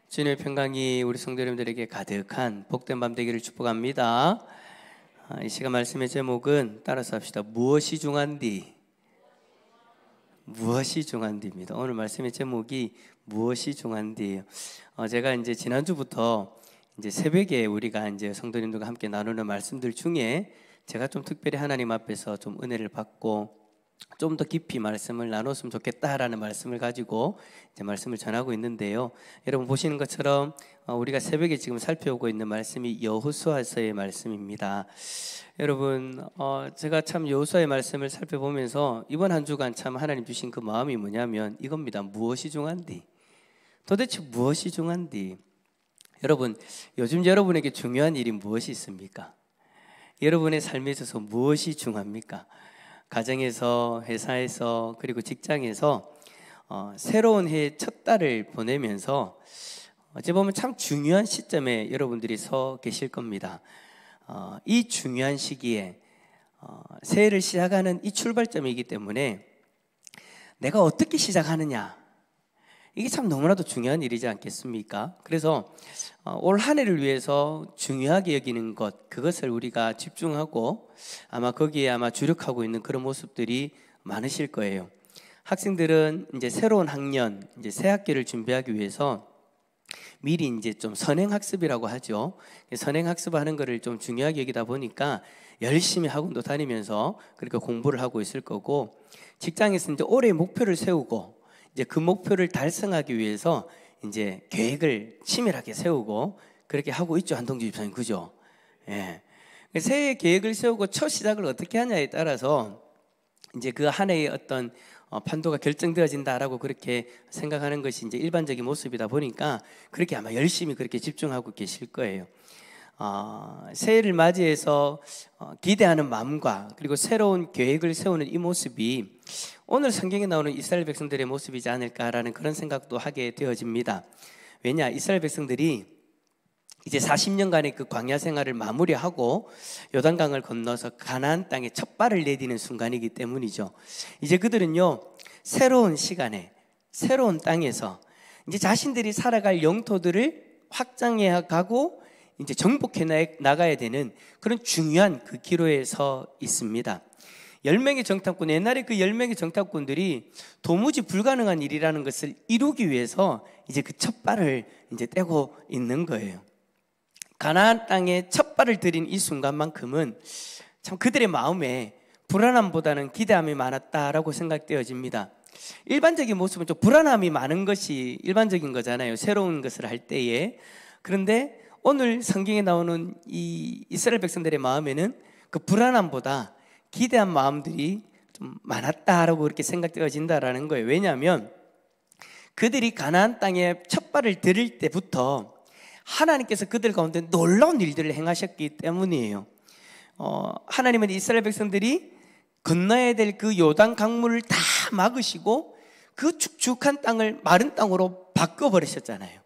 주님의 평강이 우리 성도 여러분들에게 가득한 복된 밤 되기를 축복합니다. 이 시간 말씀의 제목은 따라서 합시다. 무엇이 중한디? 무엇이 중한디입니다. 오늘 말씀의 제목이 무엇이 중한디예요. 제가 이제 지난주부터 이제 새벽에 우리가 이제 성도님들과 함께 나누는 말씀들 중에 제가 좀 특별히 하나님 앞에서 좀 은혜를 받고 좀 더 깊이 말씀을 나눴으면 좋겠다라는 말씀을 가지고 이제 말씀을 전하고 있는데요. 여러분 보시는 것처럼 우리가 새벽에 지금 살펴보고 있는 말씀이 여호수아서의 말씀입니다. 여러분 제가 참 여호수아의 말씀을 살펴보면서 이번 한 주간 참 하나님 주신 그 마음이 뭐냐면 이겁니다. 무엇이 중한디? 도대체 무엇이 중한디? 여러분 요즘 여러분에게 중요한 일이 무엇이 있습니까? 여러분의 삶에 있어서 무엇이 중합니까? 가정에서, 회사에서, 그리고 직장에서 새로운 해의 첫 달을 보내면서 어찌 보면 참 중요한 시점에 여러분들이 서 계실 겁니다. 이 중요한 시기에 새해를 시작하는 이 출발점이기 때문에 내가 어떻게 시작하느냐, 이게 참 너무나도 중요한 일이지 않겠습니까? 그래서 올 한 해를 위해서 중요하게 여기는 것, 그것을 우리가 집중하고 아마 거기에 주력하고 있는 그런 모습들이 많으실 거예요. 학생들은 이제 새로운 학년, 이제 새 학기를 준비하기 위해서 미리 이제 좀 선행학습이라고 하죠. 선행학습하는 거를 좀 중요하게 여기다 보니까 열심히 학원도 다니면서 그렇게 공부를 하고 있을 거고, 직장에서 이제 올해 목표를 세우고 이제 그 목표를 달성하기 위해서 이제 계획을 치밀하게 세우고 그렇게 하고 있죠. 한동주 집사님, 그죠? 예. 새해 계획을 세우고 첫 시작을 어떻게 하냐에 따라서 이제 그 한 해의 어떤 판도가 결정되어진다라고 그렇게 생각하는 것이 이제 일반적인 모습이다 보니까 그렇게 아마 열심히 그렇게 집중하고 계실 거예요. 새해를 맞이해서 기대하는 마음과 그리고 새로운 계획을 세우는 이 모습이 오늘 성경에 나오는 이스라엘 백성들의 모습이지 않을까라는 그런 생각도 하게 되어집니다. 왜냐, 이스라엘 백성들이 이제 40년간의 그 광야 생활을 마무리하고 요단강을 건너서 가나안 땅에 첫 발을 내디는 순간이기 때문이죠. 이제 그들은요, 새로운 시간에 새로운 땅에서 이제 자신들이 살아갈 영토들을 확장해 가고 이제 정복해 나가야 되는 그런 중요한 그 기로에 서 있습니다. 10명의 정탐꾼, 옛날에 그 10명의 정탐꾼들이 도무지 불가능한 일이라는 것을 이루기 위해서 이제 그 첫 발을 이제 떼고 있는 거예요. 가나안 땅에 첫 발을 들인 이 순간만큼은 참 그들의 마음에 불안함보다는 기대함이 많았다라고 생각되어집니다. 일반적인 모습은 좀 불안함이 많은 것이 일반적인 거잖아요. 새로운 것을 할 때에. 그런데 오늘 성경에 나오는 이 이스라엘 백성들의 마음에는 그 불안함보다 기대한 마음들이 좀 많았다라고 그렇게 생각되어진다라는 거예요. 왜냐하면 그들이 가나안 땅에 첫 발을 들일 때부터 하나님께서 그들 가운데 놀라운 일들을 행하셨기 때문이에요. 하나님은 이스라엘 백성들이 건너야 될 그 요단 강물을 다 막으시고 그 축축한 땅을 마른 땅으로 바꿔버리셨잖아요.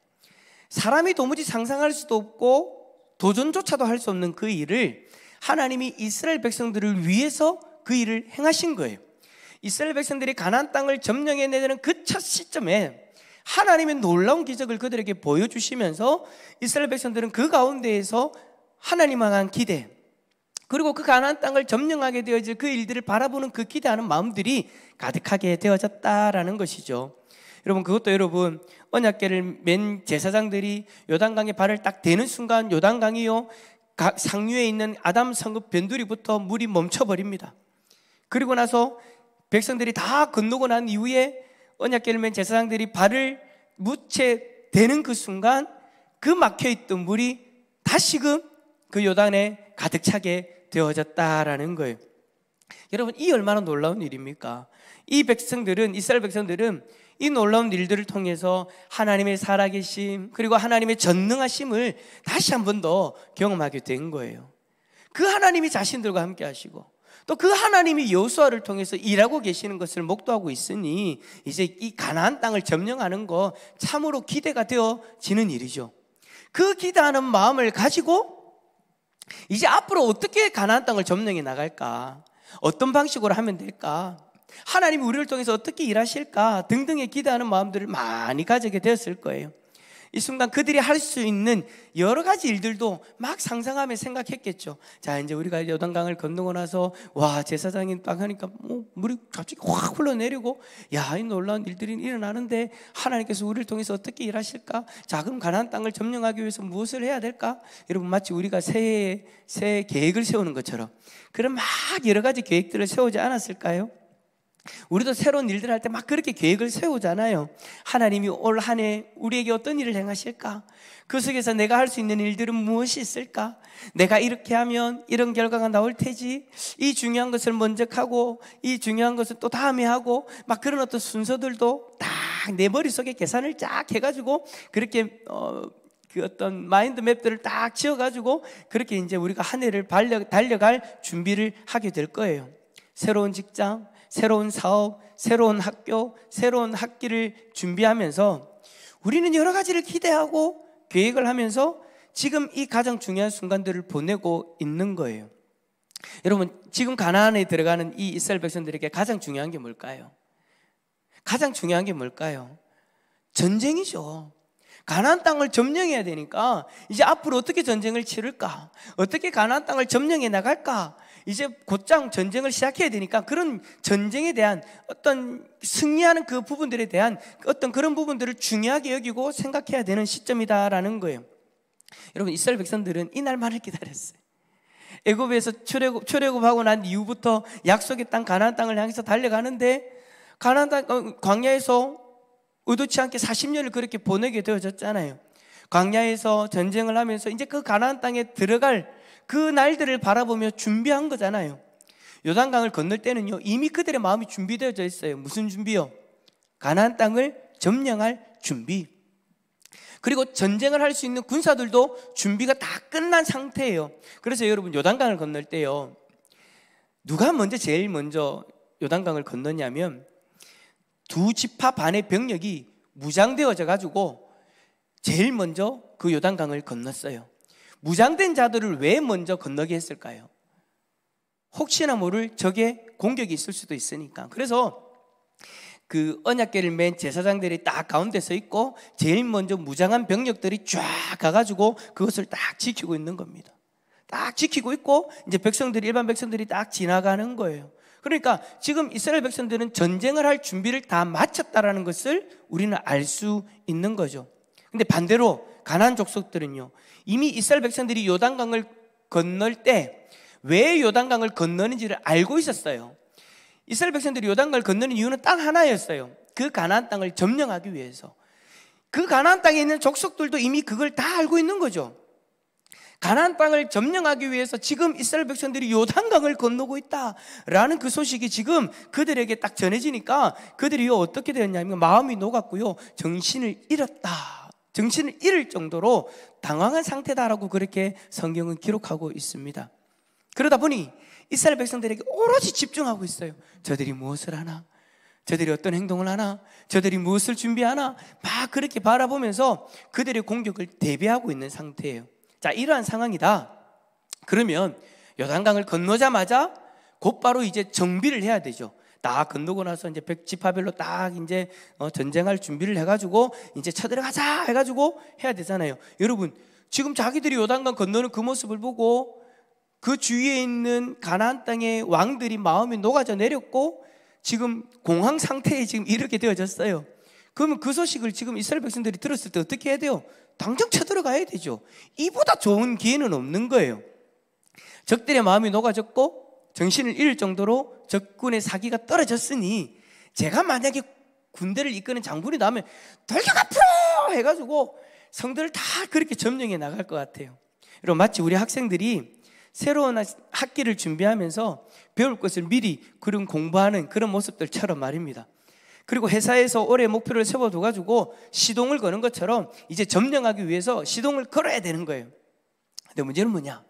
사람이 도무지 상상할 수도 없고 도전조차도 할 수 없는 그 일을 하나님이 이스라엘 백성들을 위해서 그 일을 행하신 거예요. 이스라엘 백성들이 가나안 땅을 점령해내는 그 첫 시점에 하나님의 놀라운 기적을 그들에게 보여주시면서 이스라엘 백성들은 그 가운데에서 하나님 향한 기대, 그리고 그 가나안 땅을 점령하게 되어질 그 일들을 바라보는 그 기대하는 마음들이 가득하게 되어졌다라는 것이죠. 여러분, 그것도 여러분, 언약궤를 맨 제사장들이 요단강에 발을 딱 대는 순간 요단강이요, 상류에 있는 아담 성읍 변두리부터 물이 멈춰버립니다. 그리고 나서 백성들이 다 건너고 난 이후에 언약궤를 맨 제사장들이 발을 무채 대는 그 순간 그 막혀있던 물이 다시금 그 요단에 가득 차게 되어졌다라는 거예요. 여러분, 이 얼마나 놀라운 일입니까? 이 백성들은, 이스라엘 백성들은 이 놀라운 일들을 통해서 하나님의 살아계심, 그리고 하나님의 전능하심을 다시 한 번 더 경험하게 된 거예요. 그 하나님이 자신들과 함께 하시고 또 그 하나님이 여호수아를 통해서 일하고 계시는 것을 목도하고 있으니 이제 이 가나안 땅을 점령하는 거 참으로 기대가 되어지는 일이죠. 그 기대하는 마음을 가지고 이제 앞으로 어떻게 가나안 땅을 점령해 나갈까, 어떤 방식으로 하면 될까, 하나님이 우리를 통해서 어떻게 일하실까 등등의 기대하는 마음들을 많이 가지게 되었을 거예요. 이 순간 그들이 할 수 있는 여러 가지 일들도 막 상상하며 생각했겠죠. 자, 이제 우리가 요단강을 건너고 나서 와, 제사장이 딱 하니까 물이 갑자기 확 흘러내리고, 야, 이 놀라운 일들이 일어나는데 하나님께서 우리를 통해서 어떻게 일하실까? 자, 그럼 가나안 땅을 점령하기 위해서 무엇을 해야 될까? 여러분, 마치 우리가 새해 계획을 세우는 것처럼 그런 막 여러 가지 계획들을 세우지 않았을까요? 우리도 새로운 일들 할 때 막 그렇게 계획을 세우잖아요. 하나님이 올 한 해 우리에게 어떤 일을 행하실까? 그 속에서 내가 할 수 있는 일들은 무엇이 있을까? 내가 이렇게 하면 이런 결과가 나올 테지. 이 중요한 것을 먼저 하고 이 중요한 것을 또 다음에 하고, 막 그런 어떤 순서들도 딱 내 머릿속에 계산을 쫙 해가지고 그렇게 그 어떤 마인드 맵들을 딱 지어가지고 그렇게 이제 우리가 한 해를 달려갈 준비를 하게 될 거예요. 새로운 직장, 새로운 사업, 새로운 학교, 새로운 학기를 준비하면서 우리는 여러 가지를 기대하고 계획을 하면서 지금 이 가장 중요한 순간들을 보내고 있는 거예요. 여러분, 지금 가나안에 들어가는 이 이스라엘 백성들에게 가장 중요한 게 뭘까요? 가장 중요한 게 뭘까요? 전쟁이죠. 가나안 땅을 점령해야 되니까 이제 앞으로 어떻게 전쟁을 치를까? 어떻게 가나안 땅을 점령해 나갈까? 이제 곧장 전쟁을 시작해야 되니까 그런 전쟁에 대한 어떤 승리하는 그 부분들에 대한 어떤 그런 부분들을 중요하게 여기고 생각해야 되는 시점이다라는 거예요. 여러분, 이스라엘 백성들은 이 날만을 기다렸어요. 애굽에서 출애굽하고 난 이후부터 약속의 땅 가나안 땅을 향해서 달려가는데 가나안 땅 광야에서 의도치 않게 40년을 그렇게 보내게 되어졌잖아요. 광야에서 전쟁을 하면서 이제 그 가나안 땅에 들어갈 그 날들을 바라보며 준비한 거잖아요. 요단강을 건널 때는요, 이미 그들의 마음이 준비되어져 있어요. 무슨 준비요? 가나안 땅을 점령할 준비. 그리고 전쟁을 할 수 있는 군사들도 준비가 다 끝난 상태예요. 그래서 여러분, 요단강을 건널 때요, 누가 제일 먼저 요단강을 건너냐면 두 지파 반의 병력이 무장되어져 가지고 제일 먼저 그 요단강을 건넜어요. 무장된 자들을 왜 먼저 건너게 했을까요? 혹시나 모를 적의 공격이 있을 수도 있으니까. 그래서 그 언약궤를 맨 제사장들이 딱 가운데 서 있고 제일 먼저 무장한 병력들이 쫙 가가지고 그것을 딱 지키고 있는 겁니다. 딱 지키고 있고 이제 일반 백성들이 딱 지나가는 거예요. 그러니까 지금 이스라엘 백성들은 전쟁을 할 준비를 다 마쳤다라는 것을 우리는 알 수 있는 거죠. 근데 반대로 가나안 족속들은요, 이미 이스라엘 백성들이 요단강을 건널 때 왜 요단강을 건너는지를 알고 있었어요. 이스라엘 백성들이 요단강을 건너는 이유는 딱 하나였어요. 그 가나안 땅을 점령하기 위해서. 그 가나안 땅에 있는 족속들도 이미 그걸 다 알고 있는 거죠. 가나안 땅을 점령하기 위해서 지금 이스라엘 백성들이 요단강을 건너고 있다라는 그 소식이 지금 그들에게 딱 전해지니까 그들이 어떻게 되었냐면 마음이 녹았고요, 정신을 잃었다, 정신을 잃을 정도로 당황한 상태다라고 그렇게 성경은 기록하고 있습니다. 그러다 보니 이스라엘 백성들에게 오로지 집중하고 있어요. 저들이 무엇을 하나? 저들이 어떤 행동을 하나? 저들이 무엇을 준비하나? 막 그렇게 바라보면서 그들의 공격을 대비하고 있는 상태예요. 자, 이러한 상황이다. 그러면 요단강을 건너자마자 곧바로 이제 정비를 해야 되죠. 딱 건너고 나서 이제 지파별로 딱 이제 전쟁할 준비를 해가지고 이제 쳐들어가자 해가지고 해야 되잖아요. 여러분, 지금 자기들이 요단강 건너는 그 모습을 보고 그 주위에 있는 가나안 땅의 왕들이 마음이 녹아져 내렸고 지금 공황 상태에 지금 이르게 되어졌어요. 그러면 그 소식을 지금 이스라엘 백성들이 들었을 때 어떻게 해야 돼요? 당장 쳐들어가야 되죠. 이보다 좋은 기회는 없는 거예요. 적들의 마음이 녹아졌고 정신을 잃을 정도로 적군의 사기가 떨어졌으니 제가 만약에 군대를 이끄는 장군이 나오면 돌격 앞으로 해가지고 성들을 다 그렇게 점령해 나갈 것 같아요. 여러분, 마치 우리 학생들이 새로운 학기를 준비하면서 배울 것을 미리 그런 공부하는 그런 모습들처럼 말입니다. 그리고 회사에서 올해 목표를 세워둬가지고 시동을 거는 것처럼 이제 점령하기 위해서 시동을 걸어야 되는 거예요. 근데 문제는 뭐냐?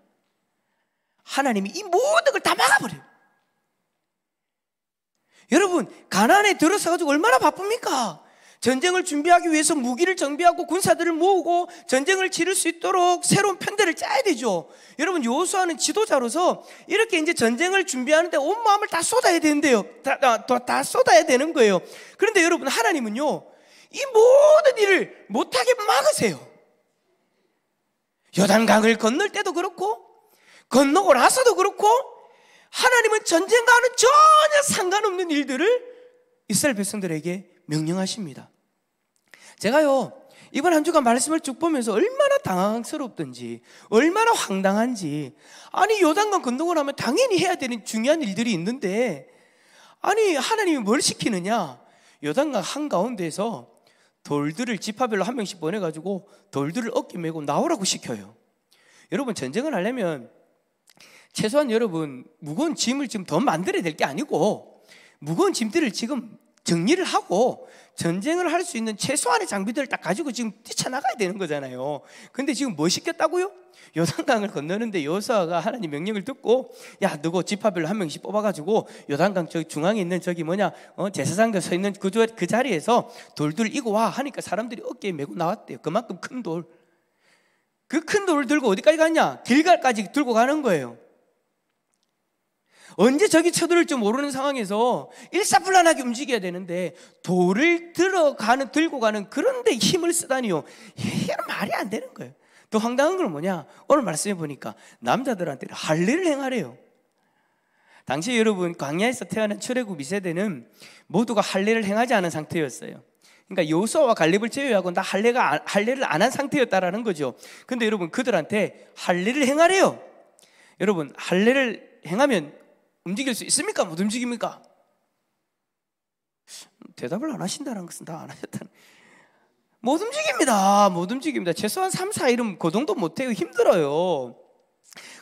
하나님이 이 모든 걸 다 막아버려요. 여러분, 가나안에 들어서가지고 얼마나 바쁩니까? 전쟁을 준비하기 위해서 무기를 정비하고 군사들을 모으고 전쟁을 치를 수 있도록 새로운 편대를 짜야 되죠. 여러분, 여호수아는 지도자로서 이렇게 이제 전쟁을 준비하는데 온 마음을 다 쏟아야 되는데요. 다 쏟아야 되는 거예요. 그런데 여러분, 하나님은요, 이 모든 일을 못하게 막으세요. 요단강을 건널 때도 그렇고 건너고 나서도 그렇고 하나님은 전쟁과는 전혀 상관없는 일들을 이스라엘 백성들에게 명령하십니다. 제가요, 이번 한 주간 말씀을 쭉 보면서 얼마나 당황스럽던지, 얼마나 황당한지. 아니, 요단강 건너고 나면 당연히 해야 되는 중요한 일들이 있는데, 아니, 하나님이 뭘 시키느냐? 요단강 한가운데에서 돌들을 지파별로 한 명씩 보내가지고 돌들을 어깨 메고 나오라고 시켜요. 여러분, 전쟁을 하려면 최소한 여러분, 무거운 짐을 지금 더 만들어야 될 게 아니고, 무거운 짐들을 지금 정리를 하고 전쟁을 할 수 있는 최소한의 장비들을 딱 가지고 지금 뛰쳐나가야 되는 거잖아요. 근데 지금 뭐 시켰다고요? 요단강을 건너는데 여호수아가 하나님 명령을 듣고, 야, 너고 지파별로 한 명씩 뽑아가지고 요단강 저기 중앙에 있는 저기 제사장들 서 있는 그 자리에서 돌들 이고 와 하니까 사람들이 어깨에 메고 나왔대요. 그만큼 큰 돌. 그 큰 돌을 들고 어디까지 갔냐? 길갈까지 들고 가는 거예요. 언제 저기 쳐들을지 모르는 상황에서 일사불란하게 움직여야 되는데 돌을 들고 가는 그런데 힘을 쓰다니요. 이건 말이 안 되는 거예요. 더 황당한 건 뭐냐? 오늘 말씀해 보니까 남자들한테 할례를 행하래요. 당시 여러분, 광야에서 태어난 출애굽 2세대는 모두가 할례를 행하지 않은 상태였어요. 그러니까 여호수아와 갈렙을 제외하고 다 할례를 안 한 상태였다라는 거죠. 근데 여러분, 그들한테 할례를 행하래요. 여러분, 할례를 행하면 움직일 수 있습니까? 못 움직입니까? 대답을 안 하신다는 것은 다 안 하셨다는. 못 움직입니다. 못 움직입니다. 최소한 3, 4일은 그 정도 못해요. 힘들어요.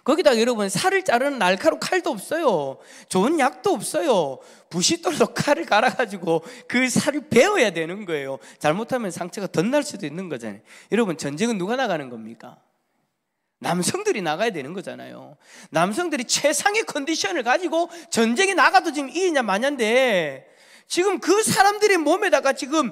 거기다가 여러분, 살을 자르는 날카로운 칼도 없어요. 좋은 약도 없어요. 부싯돌로 칼을 갈아가지고 그 살을 베어야 되는 거예요. 잘못하면 상처가 덧날 수도 있는 거잖아요. 여러분, 전쟁은 누가 나가는 겁니까? 남성들이 나가야 되는 거잖아요. 남성들이 최상의 컨디션을 가지고 전쟁에 나가도 지금 이냐 마냐인데, 지금 그 사람들의 몸에다가 지금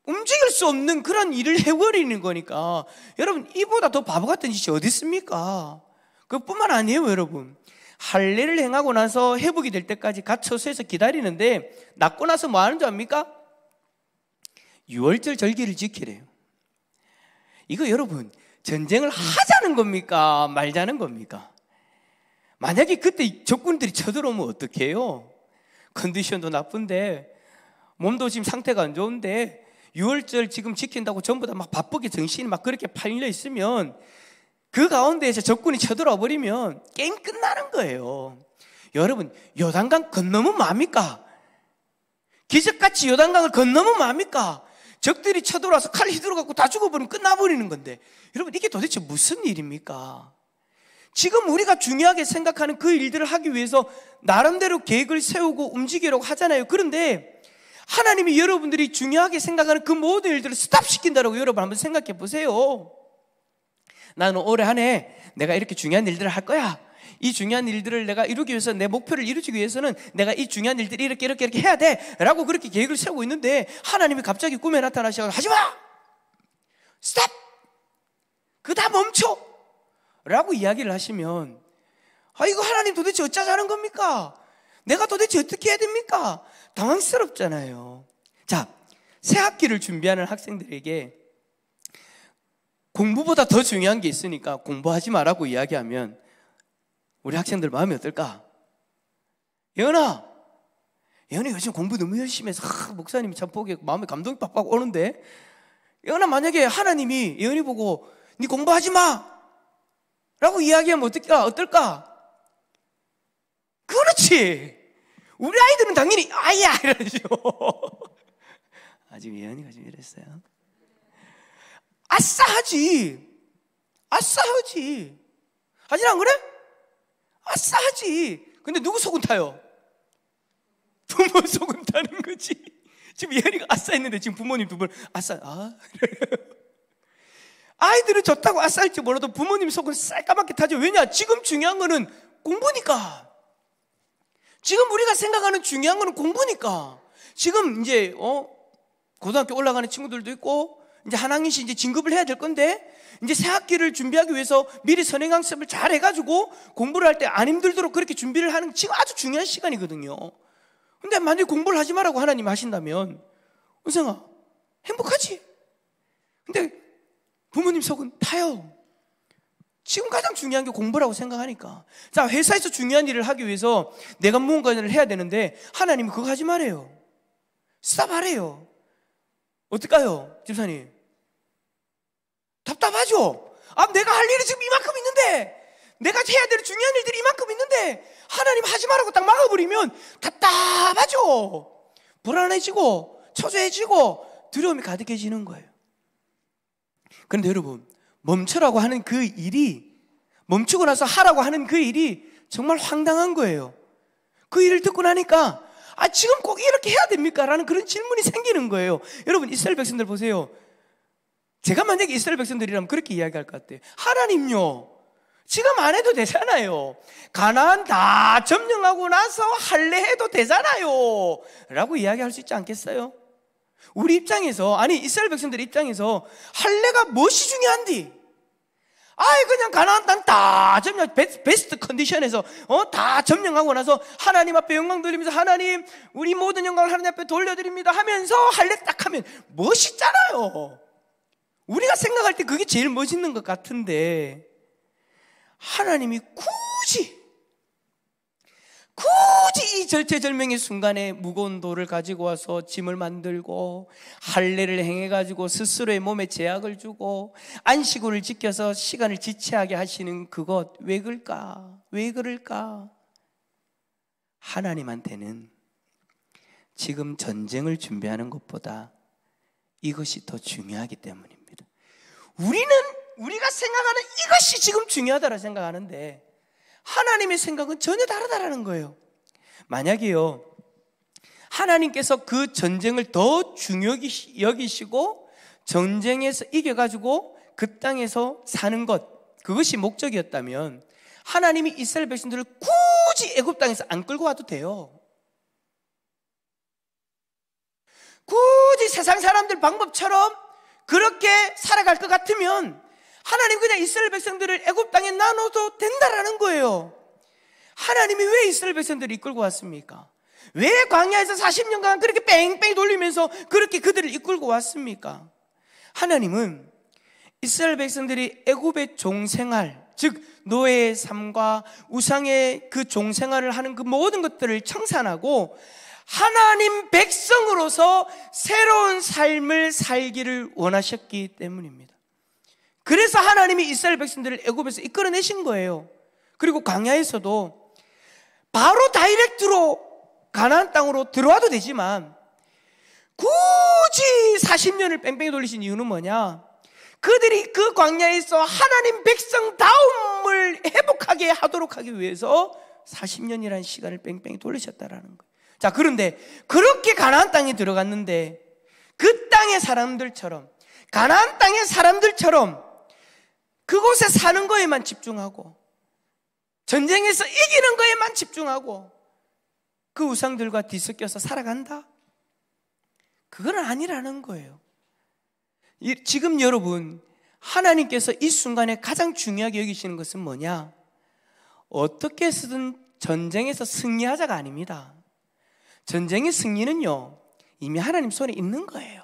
움직일 수 없는 그런 일을 해버리는 거니까, 여러분, 이보다 더 바보 같은 짓이 어디 있습니까? 그뿐만 아니에요. 여러분, 할례를 행하고 나서 회복이 될 때까지 갇혀서에서 기다리는데, 낫고 나서 뭐 하는 줄 압니까? 유월절 절기를 지키래요. 이거 여러분, 전쟁을 하자는 겁니까? 말자는 겁니까? 만약에 그때 적군들이 쳐들어오면 어떡해요? 컨디션도 나쁜데, 몸도 지금 상태가 안 좋은데, 6월절 지금 지킨다고 전부 다 막 바쁘게 정신이 막 그렇게 팔려 있으면, 그 가운데에서 적군이 쳐들어와 버리면 게임 끝나는 거예요. 여러분, 요단강 건너면 뭐합니까? 기적같이 요단강을 건너면 뭐합니까? 적들이 쳐들어와서 칼 휘두르갖고 다 죽어버리면 끝나버리는 건데, 여러분, 이게 도대체 무슨 일입니까? 지금 우리가 중요하게 생각하는 그 일들을 하기 위해서 나름대로 계획을 세우고 움직이려고 하잖아요. 그런데 하나님이 여러분들이 중요하게 생각하는 그 모든 일들을 스탑시킨다라고 여러분 한번 생각해 보세요. 나는 올해 한 해 내가 이렇게 중요한 일들을 할 거야. 이 중요한 일들을 내가 이루기 위해서, 내 목표를 이루기 위해서는 내가 이 중요한 일들을 이렇게 해야 돼 라고 그렇게 계획을 세우고 있는데, 하나님이 갑자기 꿈에 나타나셔서 하지마! 스탑! 그거 다 멈춰! 라고 이야기를 하시면, 이거 하나님 도대체 어쩌자는 겁니까? 내가 도대체 어떻게 해야 됩니까? 당황스럽잖아요. 자, 새 학기를 준비하는 학생들에게 공부보다 더 중요한 게 있으니까 공부하지 마라고 이야기하면 우리 학생들 마음이 어떨까? 예은아 요즘 공부 너무 열심히 해서 목사님이 참 보기에 마음에 감동이 빡빡 오는데, 예은아, 만약에 하나님이 예은이 보고 네 공부하지 마 라고 이야기하면 어떨까? 그렇지. 우리 아이들은 당연히 아야 이러죠. 아직 예은이가 좀 이랬어요. 아싸 하지. 하진 안 그래? 아싸 하지. 근데 누구 속은 타요? 부모 속은 타는 거지. 지금 예은이가 아싸 했는데 지금 부모님 두 분 아싸, 아이들은 좋다고 아싸 할지 몰라도 부모님 속은 새까맣게 타죠. 왜냐? 지금 중요한 거는 공부니까. 지금 우리가 생각하는 중요한 거는 공부니까. 지금 이제 고등학교 올라가는 친구들도 있고 이제 한 학년씩 이제 진급을 해야 될 건데 이제 새 학기를 준비하기 위해서 미리 선행학습을 잘 해가지고 공부를 할 때 안 힘들도록 그렇게 준비를 하는 지금 아주 중요한 시간이거든요. 근데 만약에 공부를 하지 말라고 하나님이 하신다면 은성아 행복하지? 근데 부모님 속은 타요. 지금 가장 중요한 게 공부라고 생각하니까. 자, 회사에서 중요한 일을 하기 위해서 내가 무언가를 해야 되는데 하나님이 그거 하지 말아요. 스탑하래요. 어떨까요, 집사님? 답답하죠? 내가 할 일이 지금 이만큼 있는데, 내가 해야 될 중요한 일들이 이만큼 있는데 하나님 하지 말라고 딱 막아버리면 답답하죠? 불안해지고 초조해지고 두려움이 가득해지는 거예요. 그런데 여러분, 멈추라고 하는 그 일이, 멈추고 나서 하라고 하는 그 일이 정말 황당한 거예요. 그 일을 듣고 나니까 지금 꼭 이렇게 해야 됩니까? 라는 그런 질문이 생기는 거예요. 여러분, 이스라엘 백성들 보세요. 제가 만약에 이스라엘 백성들이라면 그렇게 이야기할 것 같아요. 하나님요, 지금 안 해도 되잖아요. 가나안 다 점령하고 나서 할례 해도 되잖아요 라고 이야기할 수 있지 않겠어요? 우리 입장에서, 아니 이스라엘 백성들 입장에서 할례가 무엇이 중요한디? 그냥 가나안 땅 다 점령, 베스트 컨디션에서 다 점령하고 나서 하나님 앞에 영광 돌리면서 하나님 우리 모든 영광을 하나님 앞에 돌려드립니다 하면서 할례 딱 하면 멋있잖아요. 우리가 생각할 때 그게 제일 멋있는 것 같은데 하나님이 굳이 이 절체절명의 순간에 무거운 돌을 가지고 와서 짐을 만들고 할례를 행해가지고 스스로의 몸에 제약을 주고 안식일을 지켜서 시간을 지체하게 하시는 그것 왜 그럴까? 왜 그럴까? 하나님한테는 지금 전쟁을 준비하는 것보다 이것이 더 중요하기 때문입니다. 우리가 생각하는 이것이 지금 중요하다고 생각하는데 하나님의 생각은 전혀 다르다라는 거예요. 만약에요, 하나님께서 그 전쟁을 더 중요히 여기시고 전쟁에서 이겨가지고 그 땅에서 사는 것, 그것이 목적이었다면 하나님이 이스라엘 백성들을 굳이 애굽 땅에서 안 끌고 와도 돼요. 굳이 세상 사람들 방법처럼 그렇게 살아갈 것 같으면 하나님 그냥 이스라엘 백성들을 애굽 땅에 나눠도 된다라는 거예요. 하나님이 왜 이스라엘 백성들을 이끌고 왔습니까? 왜 광야에서 40년간 그렇게 뺑뺑이 돌리면서 그렇게 그들을 이끌고 왔습니까? 하나님은 이스라엘 백성들이 애굽의 종생활, 즉 노예의 삶과 우상의 그 종생활을 하는 그 모든 것들을 청산하고 하나님 백성으로서 새로운 삶을 살기를 원하셨기 때문입니다. 그래서 하나님이 이스라엘 백성들을 애굽에서 이끌어내신 거예요. 그리고 광야에서도 바로 다이렉트로 가나안 땅으로 들어와도 되지만 굳이 40년을 뺑뺑이 돌리신 이유는 뭐냐? 그들이 그 광야에서 하나님 백성다움을 회복하게 하도록 하기 위해서 40년이라는 시간을 뺑뺑이 돌리셨다라는 거예요. 자, 그런데 그렇게 가나안 땅에 들어갔는데 그 땅의 사람들처럼, 가나안 땅의 사람들처럼 그곳에 사는 거에만 집중하고 전쟁에서 이기는 거에만 집중하고 그 우상들과 뒤섞여서 살아간다? 그건 아니라는 거예요. 지금 여러분, 하나님께서 이 순간에 가장 중요하게 여기시는 것은 뭐냐? 어떻게 해서든 전쟁에서 승리하자가 아닙니다. 전쟁의 승리는요, 이미 하나님 손에 있는 거예요.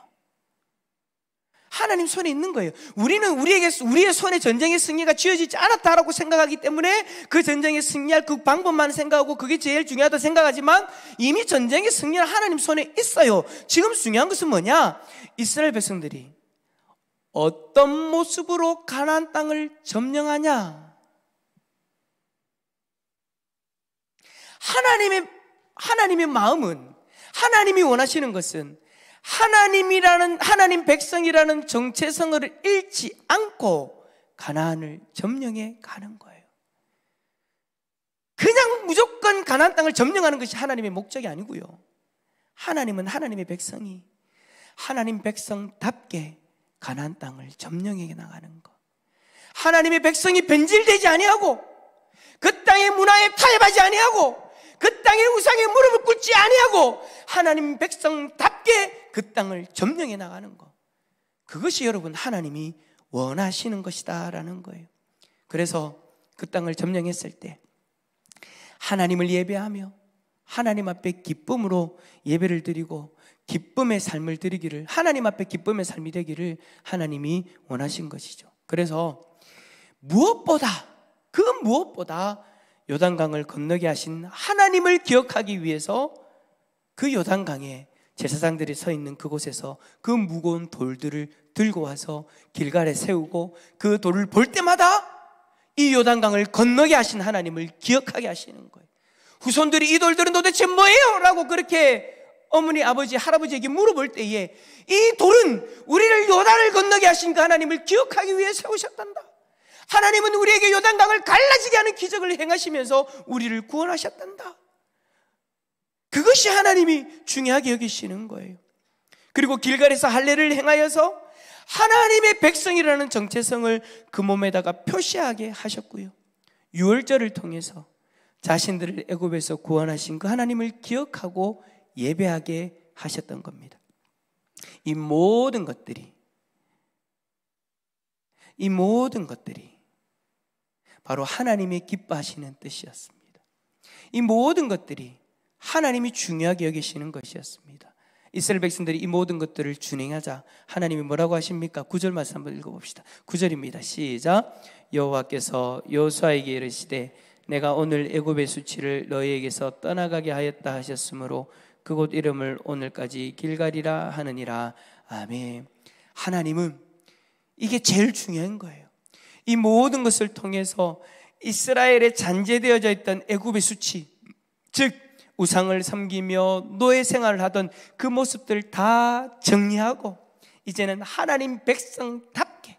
하나님 손에 있는 거예요. 우리는 우리의 손에 전쟁의 승리가 쥐어지지 않았다라고 생각하기 때문에 그 전쟁에 승리할 그 방법만 생각하고 그게 제일 중요하다고 생각하지만 이미 전쟁의 승리는 하나님 손에 있어요. 지금 중요한 것은 뭐냐? 이스라엘 백성들이 어떤 모습으로 가나안 땅을 점령하냐? 하나님의 마음은, 하나님이 원하시는 것은 하나님 백성이라는 정체성을 잃지 않고 가나안을 점령해 가는 거예요. 그냥 무조건 가나안 땅을 점령하는 것이 하나님의 목적이 아니고요. 하나님은 하나님의 백성이 하나님 백성답게 가나안 땅을 점령해 나가는 것. 하나님의 백성이 변질되지 아니하고 그 땅의 문화에 타협하지 아니하고 그 땅의 우상에 무릎을 꿇지 아니하고 하나님 백성답게 함께 그 땅을 점령해 나가는 것, 그것이 여러분 하나님이 원하시는 것이다라는 거예요. 그래서 그 땅을 점령했을 때 하나님을 예배하며 하나님 앞에 기쁨으로 예배를 드리고 기쁨의 삶을 드리기를, 하나님 앞에 기쁨의 삶이 되기를 하나님이 원하신 것이죠. 그래서 무엇보다 요단강을 건너게 하신 하나님을 기억하기 위해서 그 요단강에 제사장들이 서 있는 그곳에서 그 무거운 돌들을 들고 와서 길갈에 세우고 그 돌을 볼 때마다 이 요단강을 건너게 하신 하나님을 기억하게 하시는 거예요. 후손들이 이 돌들은 도대체 뭐예요? 라고 그렇게 어머니, 아버지, 할아버지에게 물어볼 때에 이 돌은 우리를 요단을 건너게 하신 그 하나님을 기억하기 위해 세우셨단다. 하나님은 우리에게 요단강을 갈라지게 하는 기적을 행하시면서 우리를 구원하셨단다. 그것이 하나님이 중요하게 여기시는 거예요. 그리고 길갈에서 할례를 행하여서 하나님의 백성이라는 정체성을 그 몸에다가 표시하게 하셨고요, 유월절을 통해서 자신들을 애굽에서 구원하신 그 하나님을 기억하고 예배하게 하셨던 겁니다. 이 모든 것들이 바로 하나님이 기뻐하시는 뜻이었습니다. 이 모든 것들이 하나님이 중요하게 여기시는 것이었습니다. 이스라엘 백성들이 이 모든 것들을 준행하자 하나님이 뭐라고 하십니까? 9절 말씀 한번 읽어봅시다. 9절입니다. 시작. 여호와께서 여호수아에게 이르시되 내가 오늘 애굽의 수치를 너희에게서 떠나가게 하였다 하셨으므로 그곳 이름을 오늘까지 길갈이라 하느니라. 아멘. 하나님은 이게 제일 중요한 거예요. 이 모든 것을 통해서 이스라엘에 잔재되어져 있던 애굽의 수치, 즉 우상을 섬기며 노예 생활을 하던 그 모습들 다 정리하고 이제는 하나님 백성답게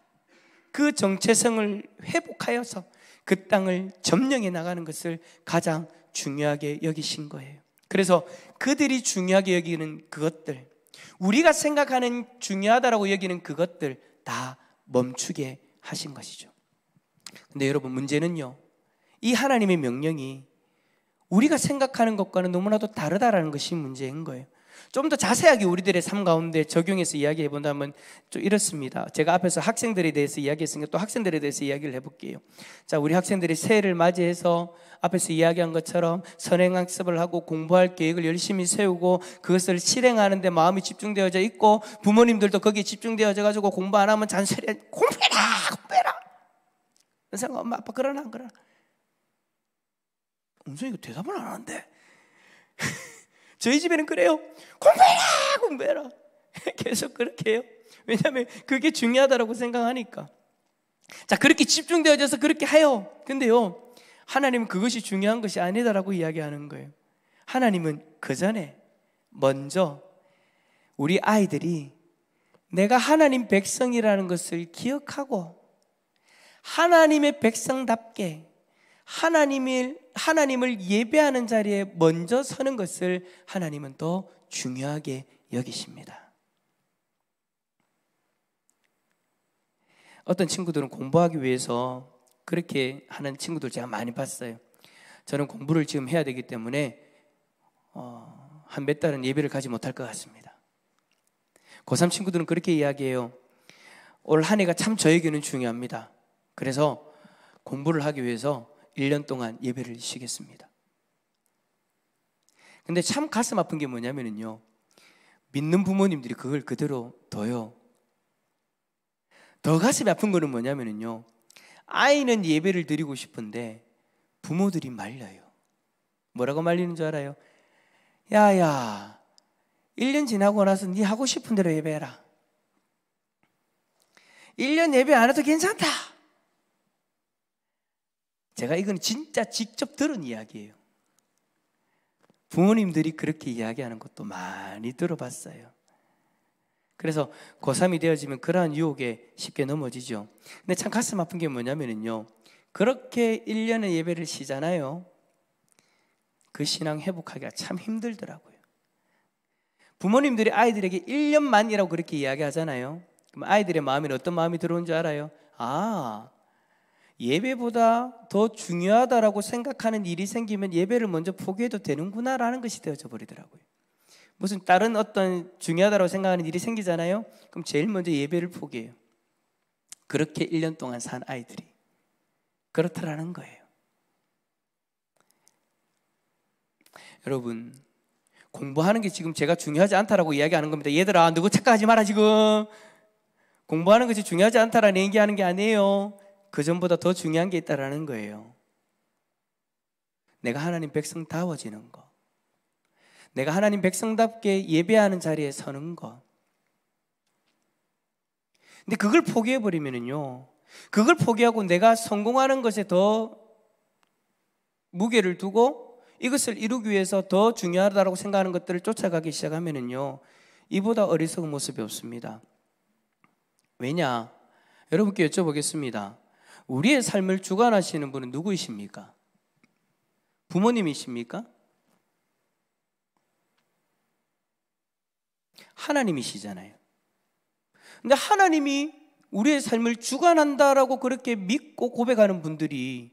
그 정체성을 회복하여서 그 땅을 점령해 나가는 것을 가장 중요하게 여기신 거예요. 그래서 그들이 중요하게 여기는 그것들, 우리가 생각하는 중요하다라고 여기는 그것들 다 멈추게 하신 것이죠. 근데 여러분, 문제는요, 이 하나님의 명령이 우리가 생각하는 것과는 너무나도 다르다라는 것이 문제인 거예요. 좀 더 자세하게 우리들의 삶 가운데 적용해서 이야기해 본다면 좀 이렇습니다. 제가 앞에서 학생들에 대해서 이야기했으니까 또 학생들에 대해서 이야기를 해볼게요. 자, 우리 학생들이 새해를 맞이해서 앞에서 이야기한 것처럼 선행학습을 하고 공부할 계획을 열심히 세우고 그것을 실행하는 데 마음이 집중되어져 있고, 부모님들도 거기에 집중되어져 가지고 공부 안 하면 잔소리, 공부해라 생각, 엄마 아빠 그러나 안 그러나? 은성이가 대답을 안 하는데 저희 집에는 그래요. 공부해라 계속 그렇게 해요. 왜냐하면 그게 중요하다고 생각하니까. 자, 그렇게 집중되어져서 그렇게 해요. 근데요, 하나님은 그것이 중요한 것이 아니다라고 이야기하는 거예요. 하나님은 그 전에 먼저 우리 아이들이 내가 하나님 백성이라는 것을 기억하고 하나님의 백성답게 하나님을 예배하는 자리에 먼저 서는 것을 하나님은 더 중요하게 여기십니다. 어떤 친구들은 공부하기 위해서 그렇게 하는 친구들 제가 많이 봤어요. 저는 공부를 지금 해야 되기 때문에 한 몇 달은 예배를 가지 못할 것 같습니다. 고3 친구들은 그렇게 이야기해요. 올 한 해가 참 저에게는 중요합니다. 그래서 공부를 하기 위해서 1년 동안 예배를 쉬겠습니다. 근데 참 가슴 아픈 게 뭐냐면요, 믿는 부모님들이 그걸 그대로 둬요. 더 가슴이 아픈 거는 뭐냐면요, 아이는 예배를 드리고 싶은데 부모들이 말려요. 뭐라고 말리는 줄 알아요? 야야, 1년 지나고 나서 네 하고 싶은 대로 예배해라. 1년 예배 안 해도 괜찮다. 제가 이건 진짜 직접 들은 이야기예요. 부모님들이 그렇게 이야기하는 것도 많이 들어봤어요. 그래서 고3이 되어지면 그러한 유혹에 쉽게 넘어지죠. 근데 참 가슴 아픈 게 뭐냐면요, 그렇게 1년의 예배를 쉬잖아요. 그 신앙 회복하기가 참 힘들더라고요. 부모님들이 아이들에게 1년만이라고 그렇게 이야기하잖아요. 그럼 아이들의 마음에는 어떤 마음이 들어온 줄 알아요? 아, 예배보다 더 중요하다라고 생각하는 일이 생기면 예배를 먼저 포기해도 되는구나라는 것이 되어져 버리더라고요. 무슨 다른 어떤 중요하다고 생각하는 일이 생기잖아요. 그럼 제일 먼저 예배를 포기해요. 그렇게 1년 동안 산 아이들이 그렇다라는 거예요. 여러분, 공부하는 게 지금 제가 중요하지 않다라고 이야기하는 겁니다. 얘들아, 누구 착각하지 마라. 지금 공부하는 것이 중요하지 않다라는 얘기하는 게 아니에요. 그 전보다 더 중요한 게 있다라는 거예요. 내가 하나님 백성다워지는 거, 내가 하나님 백성답게 예배하는 자리에 서는 거. 근데 그걸 포기해버리면요, 그걸 포기하고 내가 성공하는 것에 더 무게를 두고 이것을 이루기 위해서 더 중요하다고 생각하는 것들을 쫓아가기 시작하면요, 이보다 어리석은 모습이 없습니다. 왜냐? 여러분께 여쭤보겠습니다. 우리의 삶을 주관하시는 분은 누구이십니까? 부모님이십니까? 하나님이시잖아요. 근데 하나님이 우리의 삶을 주관한다라고 그렇게 믿고 고백하는 분들이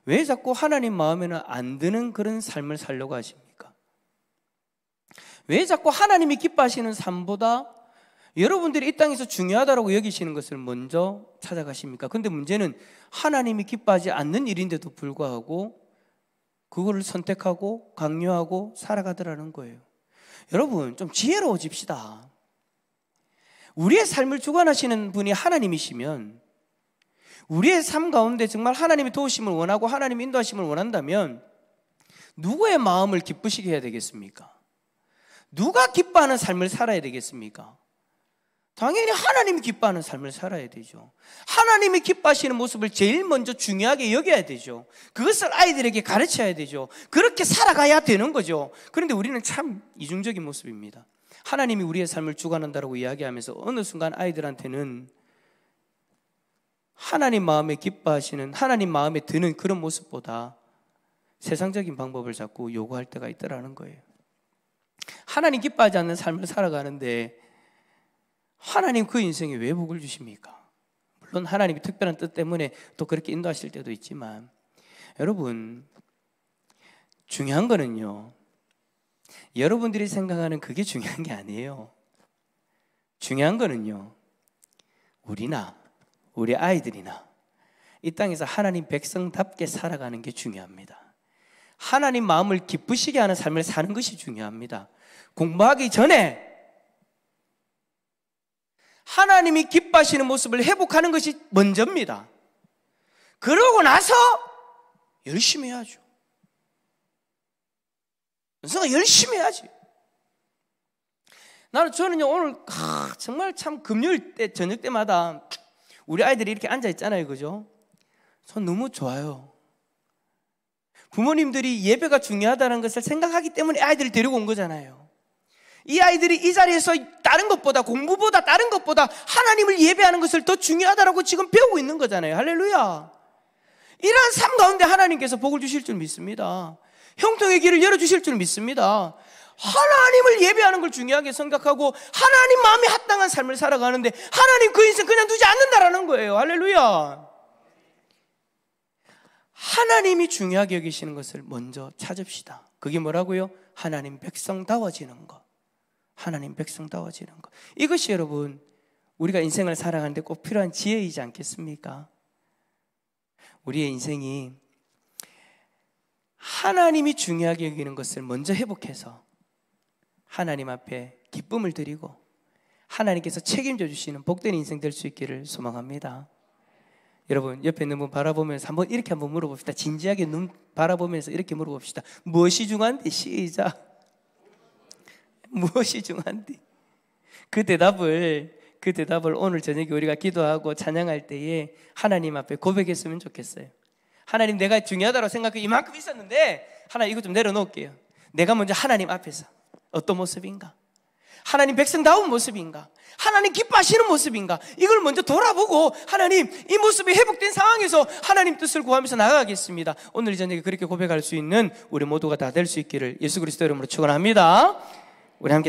왜 자꾸 하나님 마음에는 안 드는 그런 삶을 살려고 하십니까? 왜 자꾸 하나님이 기뻐하시는 삶보다 여러분들이 이 땅에서 중요하다고 여기시는 것을 먼저 찾아가십니까? 근데 문제는 하나님이 기뻐하지 않는 일인데도 불구하고 그거를 선택하고 강요하고 살아가더라는 거예요. 여러분, 좀 지혜로워집시다. 우리의 삶을 주관하시는 분이 하나님이시면, 우리의 삶 가운데 정말 하나님의 도우심을 원하고 하나님의 인도하심을 원한다면 누구의 마음을 기쁘시게 해야 되겠습니까? 누가 기뻐하는 삶을 살아야 되겠습니까? 당연히 하나님이 기뻐하는 삶을 살아야 되죠. 하나님이 기뻐하시는 모습을 제일 먼저 중요하게 여겨야 되죠. 그것을 아이들에게 가르쳐야 되죠. 그렇게 살아가야 되는 거죠. 그런데 우리는 참 이중적인 모습입니다. 하나님이 우리의 삶을 주관한다고 이야기하면서 어느 순간 아이들한테는 하나님 마음에 기뻐하시는, 하나님 마음에 드는 그런 모습보다 세상적인 방법을 자꾸 요구할 때가 있더라는 거예요. 하나님 기뻐하지 않는 삶을 살아가는데 하나님 그 인생에 왜 복을 주십니까? 물론 하나님이 특별한 뜻 때문에 또 그렇게 인도하실 때도 있지만, 여러분, 중요한 거는요, 여러분들이 생각하는 그게 중요한 게 아니에요. 중요한 거는요, 우리나 우리 아이들이나 이 땅에서 하나님 백성답게 살아가는 게 중요합니다. 하나님 마음을 기쁘시게 하는 삶을 사는 것이 중요합니다. 공부하기 전에 하나님이 기뻐하시는 모습을 회복하는 것이 먼저입니다. 그러고 나서 열심히 해야죠. 은성아, 열심히 해야지. 저는요, 오늘 정말 참 금요일 때 저녁 때마다 우리 아이들이 이렇게 앉아 있잖아요, 그죠? 전 너무 좋아요. 부모님들이 예배가 중요하다는 것을 생각하기 때문에 아이들을 데리고 온 거잖아요. 이 아이들이 이 자리에서 다른 것보다, 공부보다 다른 것보다 하나님을 예배하는 것을 더 중요하다고 지금 배우고 있는 거잖아요. 할렐루야. 이러한 삶 가운데 하나님께서 복을 주실 줄 믿습니다. 형통의 길을 열어주실 줄 믿습니다. 하나님을 예배하는 걸 중요하게 생각하고 하나님 마음에 합당한 삶을 살아가는데 하나님 그 인생 그냥 두지 않는다라는 거예요. 할렐루야. 하나님이 중요하게 여기시는 것을 먼저 찾읍시다. 그게 뭐라고요? 하나님 백성다워지는 것. 하나님 백성다워지는 것. 이것이 여러분, 우리가 인생을 살아가는데 꼭 필요한 지혜이지 않겠습니까? 우리의 인생이 하나님이 중요하게 여기는 것을 먼저 회복해서 하나님 앞에 기쁨을 드리고 하나님께서 책임져 주시는 복된 인생 될 수 있기를 소망합니다. 여러분, 옆에 있는 분 바라보면서 이렇게 한번 물어봅시다. 진지하게 눈 바라보면서 이렇게 물어봅시다. 무엇이 중요한데? 시작. 무엇이 중요한데? 그 대답을 오늘 저녁에 우리가 기도하고 찬양할 때에 하나님 앞에 고백했으면 좋겠어요. 하나님, 내가 중요하다고 생각해 이만큼 있었는데 하나님 이거 좀 내려놓을게요. 내가 먼저 하나님 앞에서 어떤 모습인가? 하나님 백성다운 모습인가? 하나님 기뻐하시는 모습인가? 이걸 먼저 돌아보고 하나님, 이 모습이 회복된 상황에서 하나님 뜻을 구하면서 나아가겠습니다. 오늘 저녁에 그렇게 고백할 수 있는 우리 모두가 다 될 수 있기를 예수 그리스도 이름으로 축원합니다. 우리 함께